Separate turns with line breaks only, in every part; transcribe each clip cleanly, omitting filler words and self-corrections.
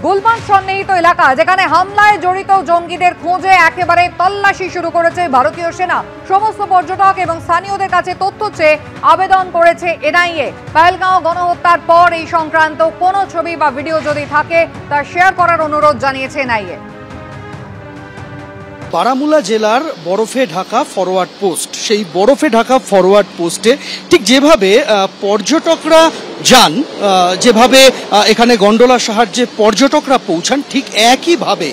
গুলবান সন্নিহিত এলাকা যেখানে হামলায় জড়িত জঙ্গিদের খোঁজে একেবারে তল্লাশি শুরু করেছে ভারতীয় সেনা। সমস্ত পর্যটক এবং স্থানীয়দের কাছে তথ্য চেয়ে আবেদন করেছে এনআইএ। পহেলগাঁও গণহত্যার পর এই সংক্রান্ত কোনো ছবি বা ভিডিও যদি থাকে তা শেয়ার করার অনুরোধ জানিয়েছে এনআইএ।
বারামুলা জেলার বরফে ঢাকা ফরওয়ার্ড পোস্ট, সেই বরফে ঢাকা ফরওয়ার্ড পোস্টে ঠিক যেভাবে পর্যটকরা যান, যেভাবে এখানে গন্ডোলার সাহায্যে পর্যটকরা পৌঁছান, ঠিক একইভাবে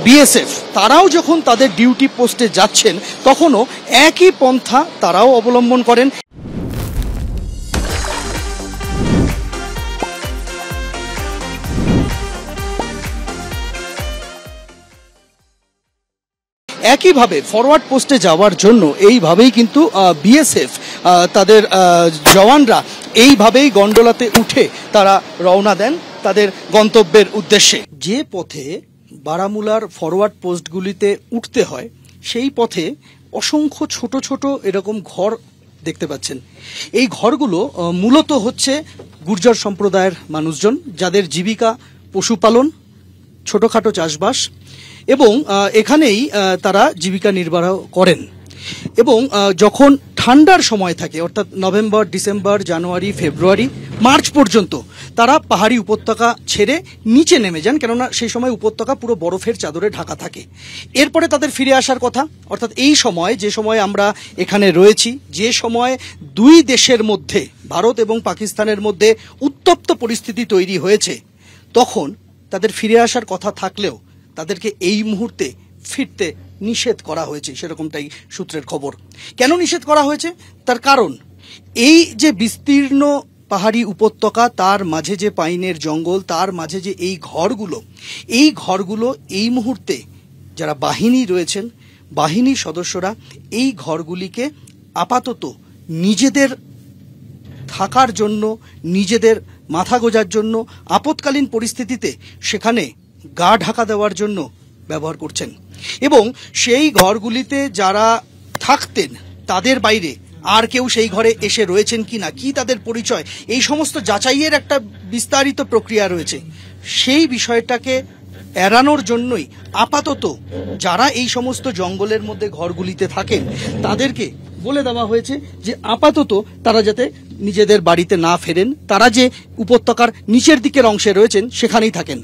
বিএসএফ তারাও যখন তাদের ডিউটি পোস্টে যাচ্ছেন তখনও একই পন্থা তারাও অবলম্বন করেন। একইভাবে ফরওয়ার্ড পোস্টে যাওয়ার জন্য এইভাবেই কিন্তু বিএসএফ তাদের জওয়ানরা এইভাবেই গন্ডোলাতে উঠে তারা রওনা দেন তাদের গন্তব্যের উদ্দেশ্যে। যে পথে বারামুলার ফরওয়ার্ড পোস্টগুলিতে উঠতে হয় সেই পথে অসংখ্য ছোট ছোট এরকম ঘর দেখতে পাচ্ছেন। এই ঘরগুলো মূলত হচ্ছে গুর্জর সম্প্রদায়ের মানুষজন, যাদের জীবিকা পশুপালন, ছোটখাটো চাষবাস, এবং এখানেই তারা জীবিকা নির্বাহ করেন। এবং যখন ঠান্ডার সময় থাকে, অর্থাৎ নভেম্বর, ডিসেম্বর, জানুয়ারি, ফেব্রুয়ারি, মার্চ পর্যন্ত তারা পাহাড়ি উপত্যকা ছেড়ে নিচে নেমে যান, কেননা সেই সময় উপত্যকা পুরো বরফের চাদরে ঢাকা থাকে। এরপরে তাদের ফিরে আসার কথা, অর্থাৎ এই সময়, যে সময় আমরা এখানে রয়েছি, যে সময় দুই দেশের মধ্যে, ভারত এবং পাকিস্তানের মধ্যে উত্তপ্ত পরিস্থিতি তৈরি হয়েছে, তখন তাদের ফিরে আসার কথা থাকলেও তাদেরকে এই মুহূর্তে ফিরতে নিষেধ করা হয়েছে, সেরকমটাই সূত্রের খবর। কেন নিষেধ করা হয়েছে? তার কারণ এই যে বিস্তীর্ণ পাহাড়ি উপত্যকা, তার মাঝে যে পাইনের জঙ্গল, তার মাঝে যে এই ঘরগুলো এই মুহূর্তে যারা বাহিনী রয়েছেন, বাহিনীর সদস্যরা এই ঘরগুলিকে আপাতত নিজেদের থাকার জন্য, নিজেদের মাথা গোজার জন্য, আপৎকালীন পরিস্থিতিতে সেখানে গা ঢাকা দেওয়ার জন্য ব্যবহার করছেন। এবং সেই ঘরগুলিতে যারা থাকতেন তাদের বাইরে আর কেউ সেই ঘরে এসে রয়েছেন কিনা, কি তাদের পরিচয়, এই সমস্ত যাচাইয়ের একটা বিস্তারিত প্রক্রিয়া রয়েছে। সেই বিষয়টাকে এড়ানোর জন্যই আপাতত যারা এই সমস্ত জঙ্গলের মধ্যে ঘরগুলিতে থাকেন তাদেরকে বলে দেওয়া হয়েছে যে আপাতত তারা যাতে নিজেদের বাড়িতে না ফেরেন, তারা যে উপত্যকার নিচের দিকের অংশে রয়েছেন সেখানেই থাকেন।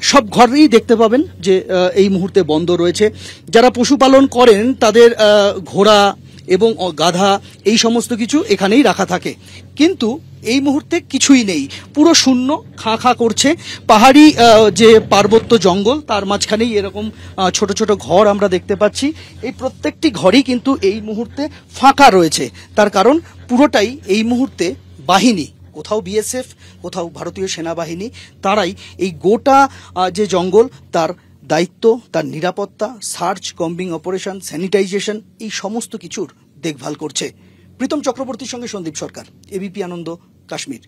সব ঘরেই দেখতে পাবেন যে এই মুহূর্তে বন্ধ রয়েছে। যারা পশুপালন করেন তাদের ঘোড়া এবং গাধা, এই সমস্ত কিছু এখানেই রাখা থাকে, কিন্তু এই মুহূর্তে কিছুই নেই, পুরো শূন্য, খাঁ খাঁ করছে। পাহাড়ি যে পার্বত্য জঙ্গল, তার মাঝখানেই এরকম ছোট ছোট ঘর আমরা দেখতে পাচ্ছি। এই প্রত্যেকটি ঘরই কিন্তু এই মুহূর্তে ফাঁকা রয়েছে। তার কারণ পুরোটাই এই মুহূর্তে বাহিনী, কোথাও বিএসএফ, কোথাও ভারতীয় সেনাবাহিনী, তারাই এই গোটা যে জঙ্গল তার দায়িত্ব, তার নিরাপত্তা, সার্চ, কম্বিং অপারেশন, স্যানিটাইজেশন, এই সমস্ত কিছুর দেখভাল করছে। প্রীতম চক্রবর্তীর সঙ্গে সন্দীপ সরকার, এবিপি আনন্দ, কাশ্মীর।